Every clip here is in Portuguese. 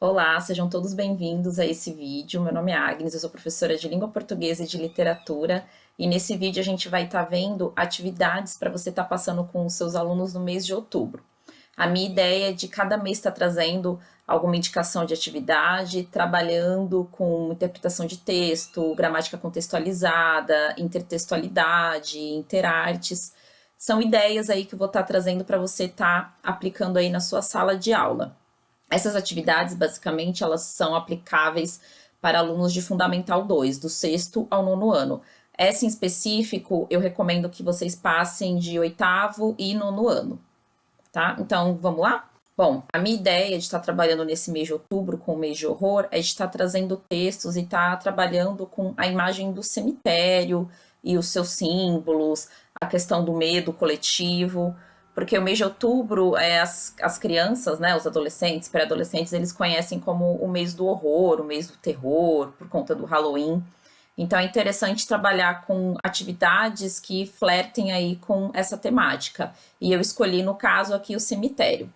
Olá, sejam todos bem-vindos a esse vídeo. Meu nome é Agnes, eu sou professora de língua portuguesa e de literatura, e nesse vídeo a gente vai estar vendo atividades para você estar passando com os seus alunos no mês de outubro. A minha ideia é de cada mês estar trazendo alguma indicação de atividade, trabalhando com interpretação de texto, gramática contextualizada, intertextualidade, interartes. São ideias aí que eu vou estar trazendo para você estar aplicando aí na sua sala de aula. Essas atividades, basicamente, elas são aplicáveis para alunos de Fundamental 2, do sexto ao nono ano. Essa em específico, eu recomendo que vocês passem de oitavo e nono ano, tá? Então, vamos lá? Bom, a minha ideia de estar trabalhando nesse mês de outubro com o mês de horror é de estar trazendo textos e estar trabalhando com a imagem do cemitério e os seus símbolos, a questão do medo coletivo, porque o mês de outubro, as crianças, né, os adolescentes, pré-adolescentes, eles conhecem como o mês do horror, o mês do terror, por conta do Halloween. Então é interessante trabalhar com atividades que flertem aí com essa temática. E eu escolhi, no caso aqui, o cemitério.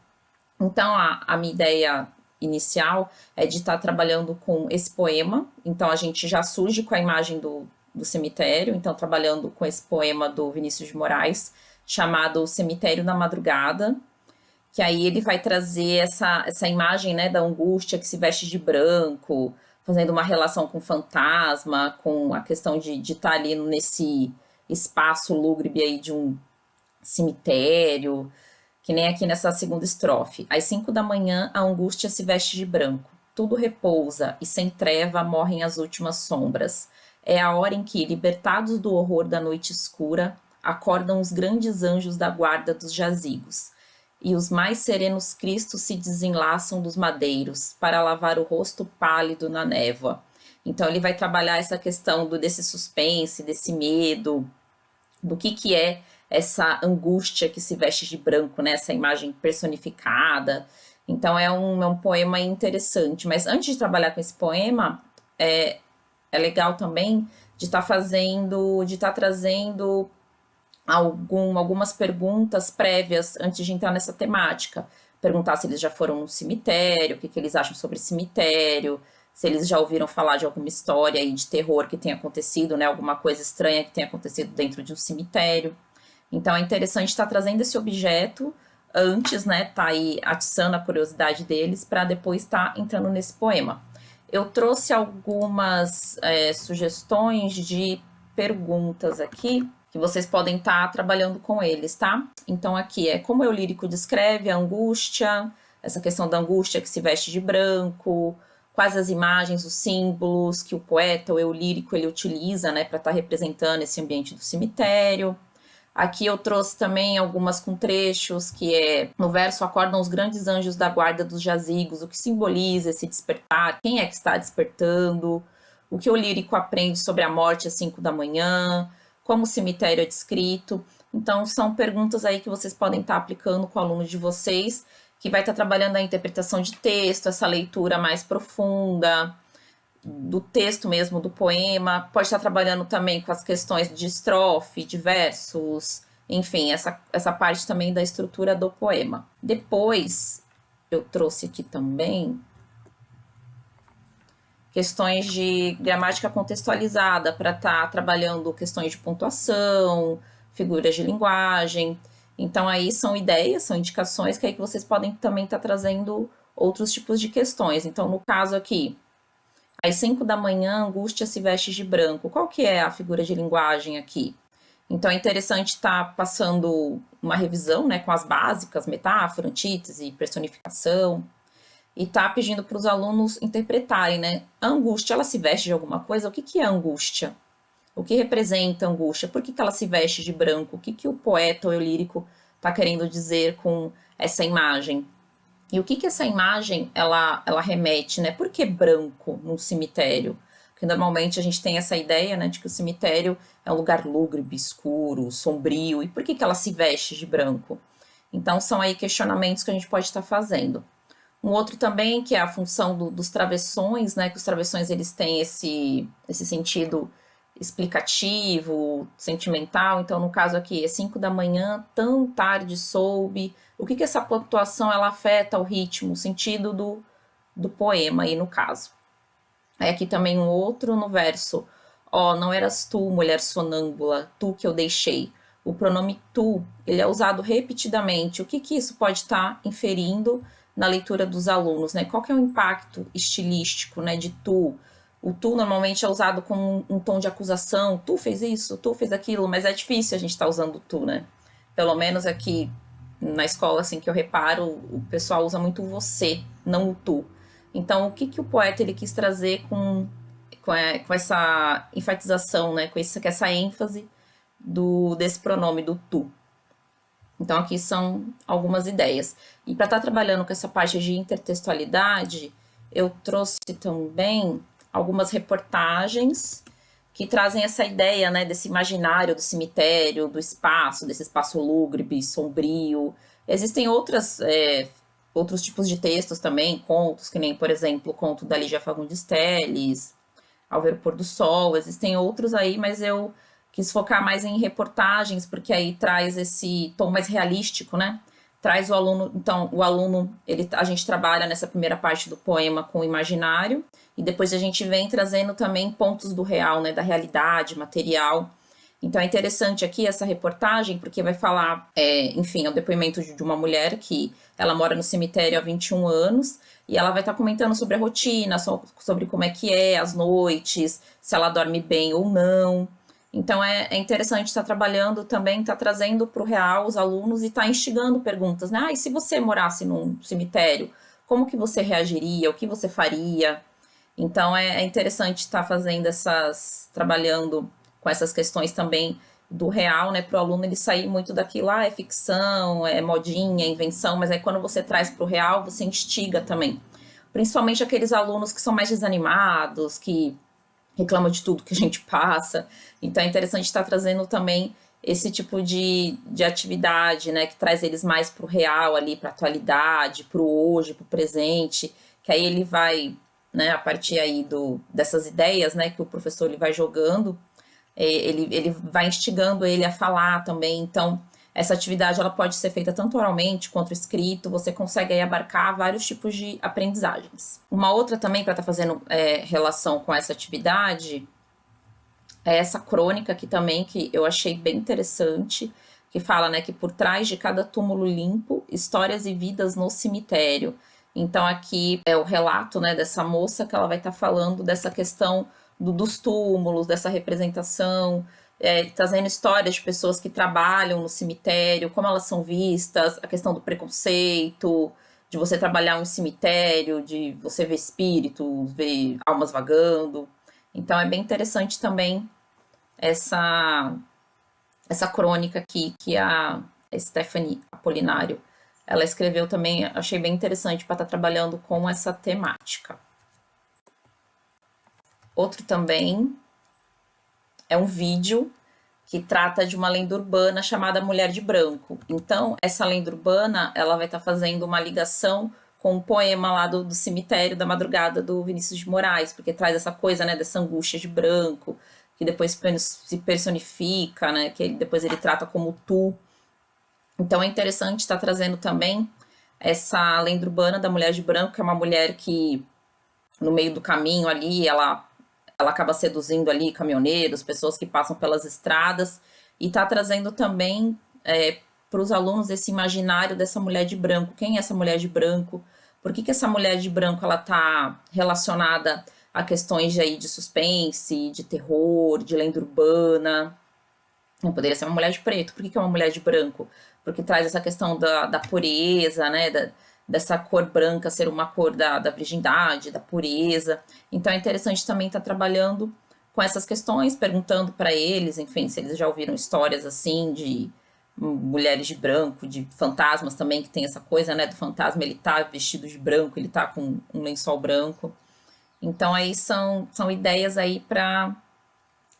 Então a minha ideia inicial é de estar trabalhando com esse poema. Então a gente já surge com a imagem do cemitério, então trabalhando com esse poema do Vinícius de Moraes, chamado Cemitério na Madrugada, que aí ele vai trazer essa imagem, né, da angústia que se veste de branco, fazendo uma relação com o fantasma, com a questão de estar ali nesse espaço lúgubre aí de um cemitério, que nem aqui nessa segunda estrofe. Às 5 da manhã, a angústia se veste de branco. Tudo repousa e sem treva morrem as últimas sombras. É a hora em que, libertados do horror da noite escura, acordam os grandes anjos da guarda dos jazigos. E os mais serenos cristos se desenlaçam dos madeiros para lavar o rosto pálido na névoa. Então ele vai trabalhar essa questão desse suspense, desse medo, do que é essa angústia que se veste de branco, né? Essa imagem personificada. Então é um poema interessante. Mas antes de trabalhar com esse poema, é legal também de estar fazendo, de estar trazendo algumas perguntas prévias antes de entrar nessa temática. Perguntar se eles já foram no cemitério, o que eles acham sobre cemitério, se eles já ouviram falar de alguma história aí de terror que tenha acontecido, né, alguma coisa estranha que tenha acontecido dentro de um cemitério. Então é interessante estar trazendo esse objeto antes, né, tá aí atiçando a curiosidade deles para depois estar entrando nesse poema. Eu trouxe algumas sugestões de perguntas aqui que vocês podem estar trabalhando com eles, tá? Então aqui é como o lírico descreve a angústia, essa questão da angústia que se veste de branco, quais as imagens, os símbolos que o poeta, o eu lírico, ele utiliza, né, para estar representando esse ambiente do cemitério. Aqui eu trouxe também algumas com trechos, que é no verso acordam os grandes anjos da guarda dos jazigos, o que simboliza esse despertar, quem é que está despertando, o que o lírico aprende sobre a morte às 5 da manhã, como o cemitério é descrito. Então são perguntas aí que vocês podem estar aplicando com o aluno de vocês, que vai estar trabalhando a interpretação de texto, essa leitura mais profunda, do texto mesmo, do poema, pode estar trabalhando também com as questões de estrofe, de versos, enfim, essa parte também da estrutura do poema. Depois, eu trouxe aqui também questões de gramática contextualizada para estar trabalhando questões de pontuação, figuras de linguagem. Então aí são ideias, são indicações que aí que vocês podem também estar trazendo outros tipos de questões. Então, no caso aqui, às 5 da manhã, a angústia se veste de branco. Qual que é a figura de linguagem aqui? Então é interessante estar passando uma revisão, né, com as básicas, metáfora, antítese, personificação, e estar pedindo para os alunos interpretarem, né? A angústia, ela se veste de alguma coisa? O que é angústia? O que representa a angústia? Por que ela se veste de branco? O que o poeta ou o lírico está querendo dizer com essa imagem? E o que essa imagem ela remete, né? Por que branco num cemitério? Porque normalmente a gente tem essa ideia, né, de que o cemitério é um lugar lúgubre, escuro, sombrio. E por que ela se veste de branco? Então são aí questionamentos que a gente pode estar fazendo. Um outro também que é a função dos travessões, né? Que os travessões eles têm esse sentido explicativo, sentimental. Então, no caso aqui, é 5 da manhã, tão tarde soube. O que essa pontuação ela afeta o ritmo, o sentido do poema aí no caso. Aí aqui também um outro no verso. Ó, não eras tu, mulher sonâmbula, tu que eu deixei. O pronome tu, ele é usado repetidamente. O que que isso pode estar inferindo na leitura dos alunos, né? Qual que é o impacto estilístico, né, de tu? O tu normalmente é usado com um tom de acusação. Tu fez isso, tu fez aquilo, mas é difícil a gente estar usando tu, né? Pelo menos aqui na escola, assim, que eu reparo, o pessoal usa muito você, não o tu. Então, o que que o poeta ele quis trazer com essa enfatização, né? Com essa ênfase desse pronome do tu. Então, aqui são algumas ideias. E para estar trabalhando com essa parte de intertextualidade, eu trouxe também algumas reportagens que trazem essa ideia, né, desse imaginário do cemitério, do espaço, desse espaço lúgubre, sombrio. Existem outros tipos de textos também, contos, que nem, por exemplo, o conto da Lígia Fagundes Telles, Ao Ver o Pôr do Sol. Existem outros aí, mas eu quis focar mais em reportagens, porque aí traz esse tom mais realístico, né? Traz o aluno, então, o aluno, a gente trabalha nessa primeira parte do poema com o imaginário, e depois a gente vem trazendo também pontos do real, né, da realidade, material. Então é interessante aqui essa reportagem, porque vai falar, enfim, é o depoimento de uma mulher que ela mora no cemitério há 21 anos, e ela vai estar comentando sobre a rotina, sobre como é que é as noites, se ela dorme bem ou não. Então é interessante estar trabalhando também, estar trazendo para o real os alunos e estar instigando perguntas, né? Ah, e se você morasse num cemitério, como que você reagiria? O que você faria? Então é interessante estar fazendo trabalhando com essas questões também do real, né? Para o aluno ele sair muito daquilo, é ficção, é modinha, é invenção, mas aí quando você traz para o real, você instiga também. Principalmente aqueles alunos que são mais desanimados, que reclamam de tudo que a gente passa. Então é interessante estar trazendo também esse tipo de atividade, né? Que traz eles mais para o real ali, para a atualidade, para o hoje, para o presente, que aí ele vai, né, a partir aí dessas ideias, né, que o professor ele vai jogando, ele vai instigando ele a falar também. Então, essa atividade ela pode ser feita tanto oralmente quanto escrito, você consegue aí abarcar vários tipos de aprendizagens. Uma outra também para estar fazendo relação com essa atividade é essa crônica aqui também, que eu achei bem interessante, que fala, né, que por trás de cada túmulo limpo, histórias e vidas no cemitério. Então aqui é o relato, né, dessa moça que ela vai estar falando dessa questão dos túmulos, dessa representação, trazendo histórias de pessoas que trabalham no cemitério, como elas são vistas, a questão do preconceito, de você trabalhar em um cemitério, de você ver espíritos, ver almas vagando. Então é bem interessante também essa crônica aqui que a Stephanie Apolinário ela escreveu também, achei bem interessante para estar trabalhando com essa temática. Outro também é um vídeo que trata de uma lenda urbana chamada Mulher de Branco. Então, essa lenda urbana, ela vai estar fazendo uma ligação com o poema lá do Cemitério da Madrugada, do Vinícius de Moraes, porque traz essa coisa, né, dessa angústia de branco, que depois se personifica, né, que depois ele trata como tu. Então, é interessante estar trazendo também essa lenda urbana da Mulher de Branco, que é uma mulher que, no meio do caminho ali, ela acaba seduzindo ali caminhoneiros, pessoas que passam pelas estradas, e está trazendo também para os alunos esse imaginário dessa mulher de branco. Quem é essa mulher de branco? Por que essa mulher de branco ela está relacionada a questões de suspense, de terror, de lenda urbana? Não poderia ser uma mulher de preto. Por que é uma mulher de branco? Porque traz essa questão da pureza, né? Dessa cor branca ser uma cor da virgindade, da pureza. Então é interessante também estar trabalhando com essas questões, perguntando para eles, enfim, se eles já ouviram histórias assim de mulheres de branco, de fantasmas também, que tem essa coisa, né, do fantasma, ele tá vestido de branco, ele tá com um lençol branco. Então aí são ideias aí para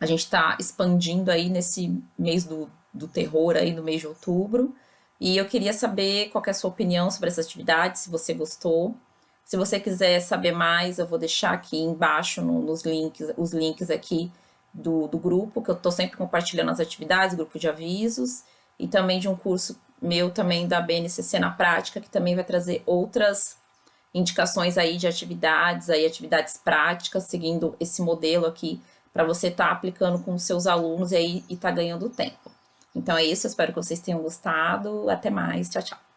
a gente tá expandindo aí nesse mês do terror aí, no mês de outubro. E eu queria saber qual que é a sua opinião sobre essa atividade, se você gostou. Se você quiser saber mais, eu vou deixar aqui embaixo nos links, os links aqui do grupo, que eu estou sempre compartilhando as atividades, grupo de avisos, e também de um curso meu também da BNCC na prática, que também vai trazer outras indicações aí de atividades, aí atividades práticas, seguindo esse modelo aqui, para você estar aplicando com os seus alunos e aí estar ganhando tempo. Então é isso, espero que vocês tenham gostado. Até mais, tchau, tchau.